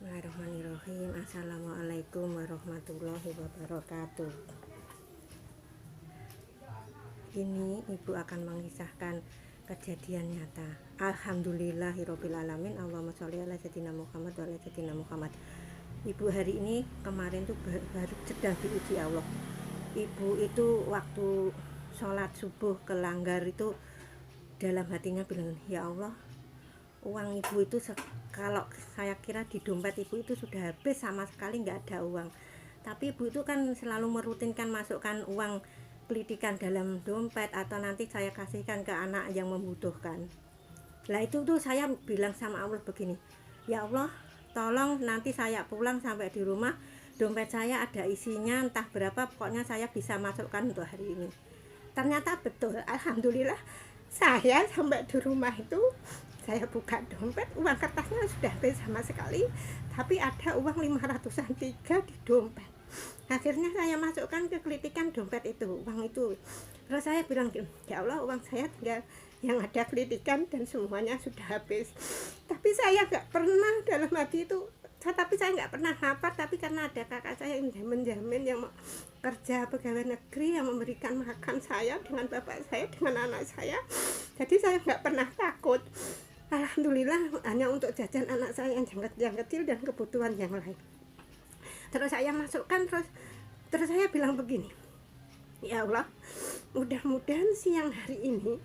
Bismillahirrahmanirrahim. Assalamualaikum warahmatullahi wabarakatuh. Ini ibu akan mengisahkan kejadian nyata. Alhamdulillahirabbil alamin. Allahumma sholli ala sayyidina Muhammad wa ala sayyidina Muhammad. Ibu hari ini kemarin tuh baru sedang diuji Allah. Ibu itu waktu sholat subuh kelanggar itu dalam hatinya bilang, ya Allah, uang ibu itu kalau saya kira di dompet ibu itu sudah habis, sama sekali nggak ada uang. Tapi ibu itu kan selalu merutinkan masukkan uang kelitikan dalam dompet atau nanti saya kasihkan ke anak yang membutuhkan. Lah itu tuh saya bilang sama Allah begini, ya Allah, tolong nanti saya pulang sampai di rumah dompet saya ada isinya entah berapa, pokoknya saya bisa masukkan untuk hari ini. Ternyata betul, alhamdulillah. Saya sampai di rumah itu, saya buka dompet, uang kertasnya sudah habis sama sekali, tapi ada uang 500-an tiga di dompet. Akhirnya saya masukkan ke kelitikan dompet itu, uang itu. Terus saya bilang, ya Allah, uang saya tinggal yang ada kelitikan dan semuanya sudah habis. Tapi saya nggak pernah dalam hati itu, tapi saya nggak pernah lapar, tapi karena ada kakak saya yang menjamin, yang kerja pegawai negeri, yang memberikan makan saya dengan bapak saya, dengan anak saya, jadi saya nggak pernah takut. Alhamdulillah, hanya untuk jajan anak saya yang kecil dan kebutuhan yang lain. Terus saya masukkan, terus saya bilang begini, ya Allah, mudah-mudahan siang hari ini,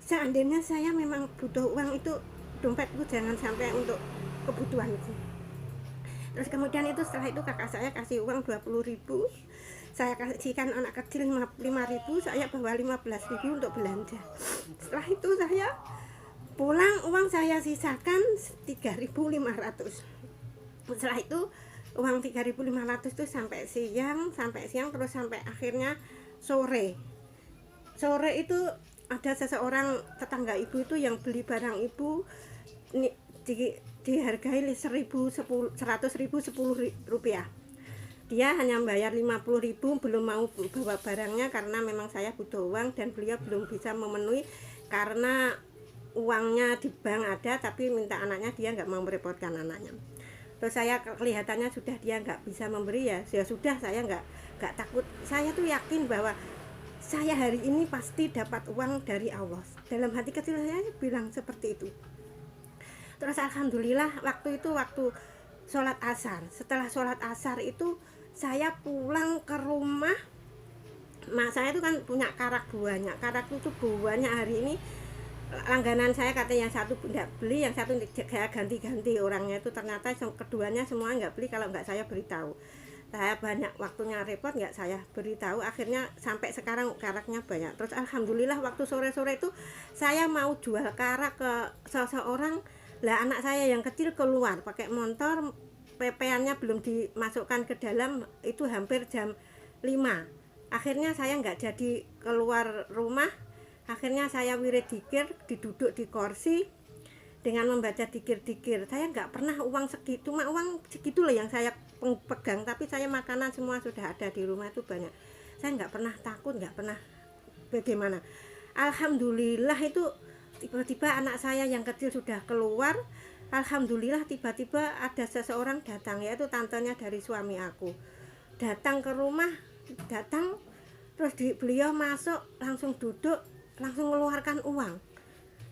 seandainya saya memang butuh uang itu, dompetku jangan sampai untuk kebutuhanku. Terus kemudian itu setelah itu kakak saya kasih uang 20.000, saya kasihkan anak kecil 5.000, saya bawa 15.000 untuk belanja. Setelah itu saya pulang, uang saya sisakan 3.500. Setelah itu uang 3.500 itu sampai siang terus sampai akhirnya sore itu ada seseorang tetangga ibu itu yang beli barang ibu dihargai 100.000 rupiah. Dia hanya bayar 50.000, belum mau bawa barangnya karena memang saya butuh uang dan beliau belum bisa memenuhi karena uangnya di bank ada, tapi minta anaknya, dia nggak mau merepotkan anaknya. Terus saya kelihatannya sudah dia nggak bisa memberi, ya sudah, saya nggak takut. Saya tuh yakin bahwa saya hari ini pasti dapat uang dari Allah. Dalam hati kecil saya bilang seperti itu. Terus alhamdulillah waktu sholat asar, setelah sholat asar itu saya pulang ke rumah. Mak saya itu kan punya karak banyak, karak itu buahnya hari ini langganan saya, katanya yang satu tidak beli, yang satu saya ganti-ganti orangnya itu, ternyata keduanya semua nggak beli kalau nggak saya beritahu. Saya banyak waktunya repot, nggak saya beritahu, akhirnya sampai sekarang karaknya banyak. Terus alhamdulillah waktu sore-sore itu saya mau jual karak ke seseorang, lah anak saya yang kecil keluar pakai motor, PP-annya belum dimasukkan ke dalam, itu hampir jam 5. Akhirnya saya nggak jadi keluar rumah. Akhirnya saya wirid dzikir, diduduk di kursi dengan membaca dzikir-dzikir. Saya nggak pernah uang segitu, cuma uang segitu loh yang saya pegang, tapi saya makanan semua sudah ada di rumah itu banyak. Saya nggak pernah takut, nggak pernah bagaimana. Alhamdulillah itu tiba-tiba anak saya yang kecil sudah keluar. Alhamdulillah tiba-tiba ada seseorang datang, yaitu tantenya dari suami aku. Datang ke rumah, terus beliau masuk, langsung duduk, langsung mengeluarkan uang.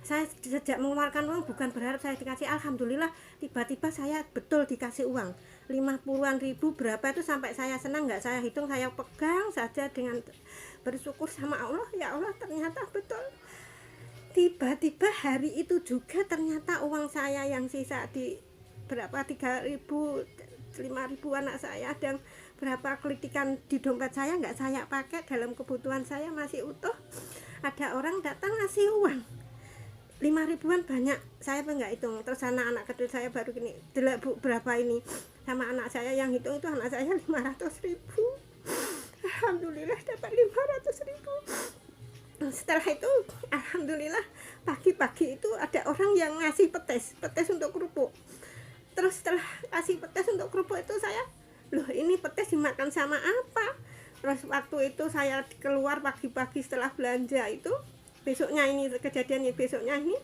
Saya sejak mengeluarkan uang bukan berharap saya dikasih, alhamdulillah tiba-tiba saya betul dikasih uang 50-an ribu, berapa itu sampai saya senang, nggak saya hitung, saya pegang saja dengan bersyukur sama Allah, ya Allah ternyata betul. Tiba-tiba hari itu juga ternyata uang saya yang sisa di berapa 3.000, 5.000 anak saya dan berapa kelitikan di dompet saya nggak saya pakai, dalam kebutuhan saya masih utuh. Ada orang datang ngasih uang 5.000-an banyak, saya nggak hitung. Terus anak kecil saya baru gini, Bu, berapa ini? Sama anak saya yang hitung itu, anak saya 500.000. Alhamdulillah dapat 500.000. Setelah itu alhamdulillah pagi-pagi itu ada orang yang ngasih petis untuk kerupuk. Terus setelah kasih petis untuk kerupuk itu saya, loh ini petis dimakan sama apa? Terus waktu itu saya keluar pagi-pagi setelah belanja itu, besoknya ini kejadiannya, besoknya ini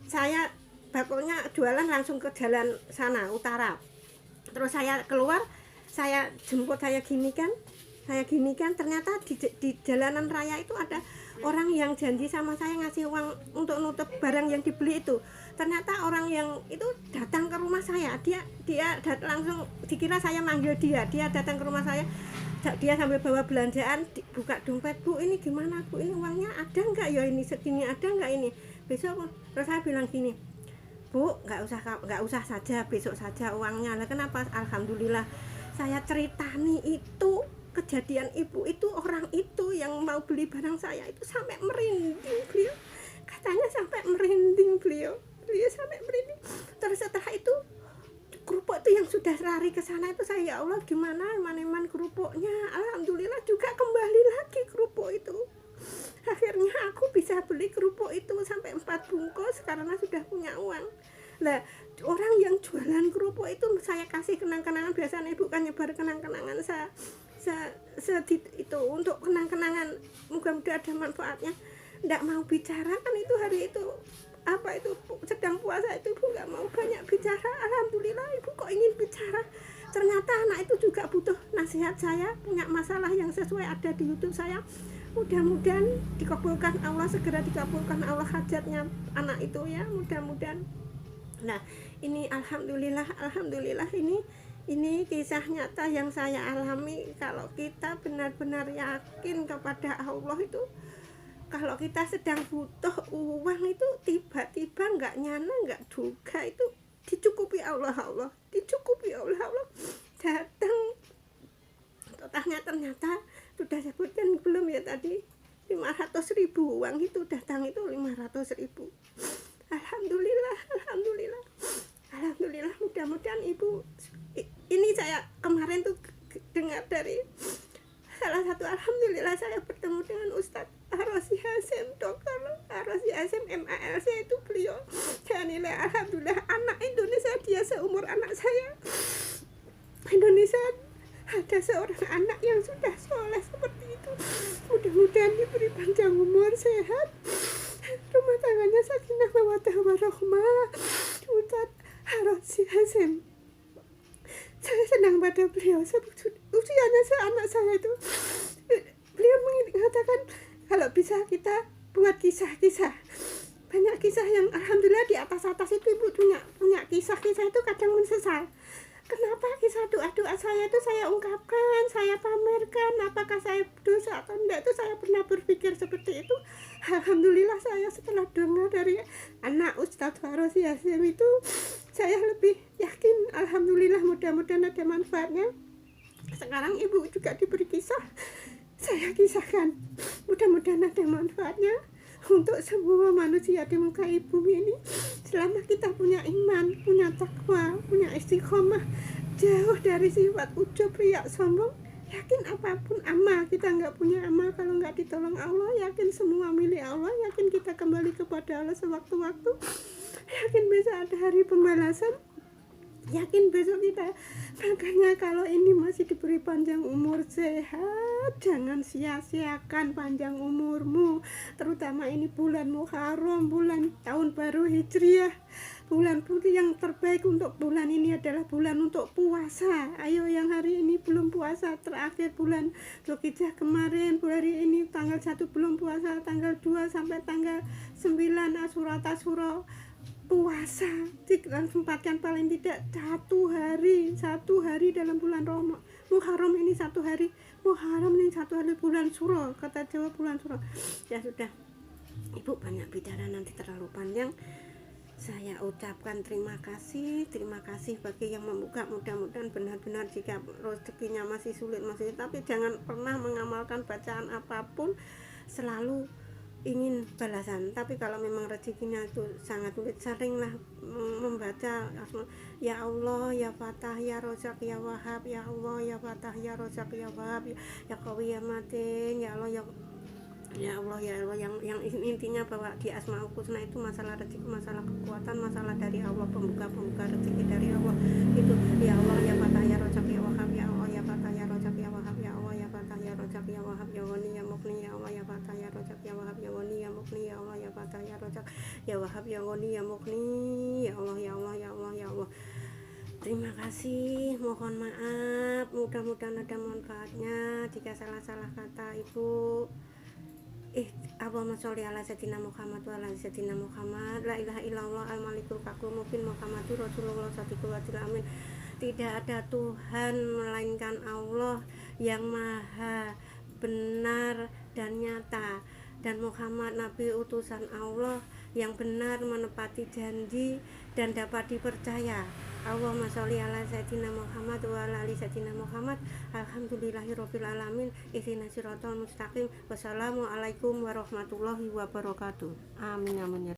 saya bakulnya jualan langsung ke jalan sana utara. Terus saya keluar, saya jemput, saya ginikan, ternyata di jalanan raya itu ada orang yang janji sama saya ngasih uang untuk nutup barang yang dibeli itu. Ternyata orang yang itu datang ke rumah saya, dia langsung dikira saya manggil dia datang ke rumah saya, dia sambil bawa belanjaan, buka dompet, Bu ini gimana Bu, ini uangnya ada nggak ya, ini segini ada nggak ini besok. Terus saya bilang gini, Bu nggak usah saja, besok saja uangnya. Lah kenapa? Alhamdulillah saya ceritani itu kejadian ibu itu, orang itu yang mau beli barang saya itu sampai merinding beliau, katanya sampai merinding beliau sampai merinding. Terus setelah itu kerupuk itu yang sudah lari ke sana itu, saya ya Allah gimana man kerupuknya, alhamdulillah juga kembali lagi kerupuk itu. Akhirnya aku bisa beli kerupuk itu sampai 4 bungkus karena sudah punya uang. Lah orang yang jualan kerupuk itu saya kasih kenang-kenangan, biasanya ibu kan nyebar kenang-kenangan itu untuk kenang-kenangan, mudah-mudahan ada manfaatnya. Nggak mau bicara kan itu hari itu apa itu sedang puasa itu, ibu nggak mau banyak bicara. Alhamdulillah ibu kok ingin bicara, ternyata anak itu juga butuh nasihat saya, punya masalah yang sesuai ada di YouTube saya. Mudah-mudahan dikabulkan Allah, segera dikabulkan Allah hajatnya anak itu ya, mudah-mudahan. Nah ini alhamdulillah ini kisah nyata yang saya alami. Kalau kita benar-benar yakin kepada Allah itu, kalau kita sedang butuh uang itu tiba-tiba nggak nyana, nggak duga itu dicukupi Allah dicukupi Allah datang. Totalnya ternyata sudah sebutkan belum ya tadi, 500.000 uang itu datang itu 500.000. Alhamdulillah mudah-mudahan ibu ini. Saya kemarin tuh dengar dari salah satu, alhamdulillah saya bertemu dengan Ustadz Ar-Razi Hasim, Dr. Ar-Razi Hasim MALC itu beliau. Saya nilai alhamdulillah anak Indonesia, dia seumur anak saya. Indonesia ada seorang anak yang sudah soleh seperti itu. Mudah-mudahan diberi panjang umur, sehat, rumah tangganya sakinah mawaddah warahmah. Ustadz Ar-Razi Hasim, saya senang pada beliau. Usianya anak saya itu, beliau mengatakan kalau bisa kita buat kisah-kisah, banyak kisah yang alhamdulillah di atas itu ibu punya kisah-kisah itu kadang menyesal. Kenapa kisah doa-doa saya itu saya ungkapkan, saya pamerkan, apakah saya dosa atau enggak, itu saya pernah berpikir seperti itu. Alhamdulillah saya setelah dengar dari anak Ustadz Ar-Razi Hasim itu, saya lebih yakin. Alhamdulillah mudah-mudahan ada manfaatnya. Sekarang ibu juga diberi kisah, saya kisahkan, mudah-mudahan ada manfaatnya untuk semua manusia di muka bumi ini. Selama kita punya iman, punya takwa, punya istiqomah, jauh dari sifat ujub, riak, sombong, yakin apapun amal, kita nggak punya amal kalau nggak ditolong Allah, yakin semua milik Allah, yakin kita kembali kepada Allah sewaktu-waktu, yakin besok ada hari pembalasan, yakin besok kita. Makanya kalau ini masih diberi panjang umur, sehat, jangan sia-siakan panjang umurmu, terutama ini bulan Muharram, bulan tahun baru Hijriah, bulan yang terbaik untuk bulan ini adalah bulan untuk puasa. Ayo yang hari ini belum puasa, terakhir bulan Dzulhijjah kemarin, hari ini tanggal 1 belum puasa, tanggal 2 sampai tanggal 9 Asyura puasa, sempatkan paling tidak satu hari dalam bulan Muharram ini, satu hari Muharram ini, satu hari bulan Suro, kata Jawa bulan Suro. Ya sudah, ibu banyak bicara nanti terlalu panjang. Saya ucapkan terima kasih bagi yang membuka. Mudah-mudahan benar-benar jika rezekinya masih sulit, tapi jangan pernah mengamalkan bacaan apapun selalu ingin balasan. Tapi kalau memang rezekinya itu sangat sulit, seringlah membaca ya Allah ya Fatah ya Rozak ya Wahab, ya Allah ya Fatah ya Rozak ya Wahab, ya Qawi ya Matin, ya Allah ya Allah yang intinya bahwa di Asmaul Husna itu masalah rezeki, masalah kekuatan, masalah dari Allah, pembuka rezeki dari Allah itu. Ya Allah ya Fatah ya Rozak ya Wahab, ya Allah ya Fatah ya Rozak ya Wahab, ya Allah ya Fatah ya Rozak ya Wahab, ya Wani ya Mukni, ya Allah ya Fatah ya Rozak ya Wahab, ya Wani ya Mukni, ya Allah ya Fatah ya Rozak ya Wahhab ya Ghani ya Mughni, ya Allah ya Allah ya Allah ya Allah. Terima kasih, mohon maaf, mudah-mudahan ada manfaatnya. Jika salah-salah kata Ibu, Allahumma sholli ala sayyidina Muhammad wa ala sayyidina Muhammad. La ilaha illallah al-malikul qayyum mubin Muhammadur Rasulullah shadiqul wadil amin. Tidak ada Tuhan melainkan Allah yang maha benar dan nyata, dan Muhammad Nabi utusan Allah yang benar menepati janji dan dapat dipercaya. Allahumma sholli ala sayyidina Muhammad wa ala ali sayyidina Muhammad. Alhamdulillahirabbil alamin. Ihdinas siratal mustaqim. Wassalamualaikum warahmatullahi wabarakatuh. Amin amin ya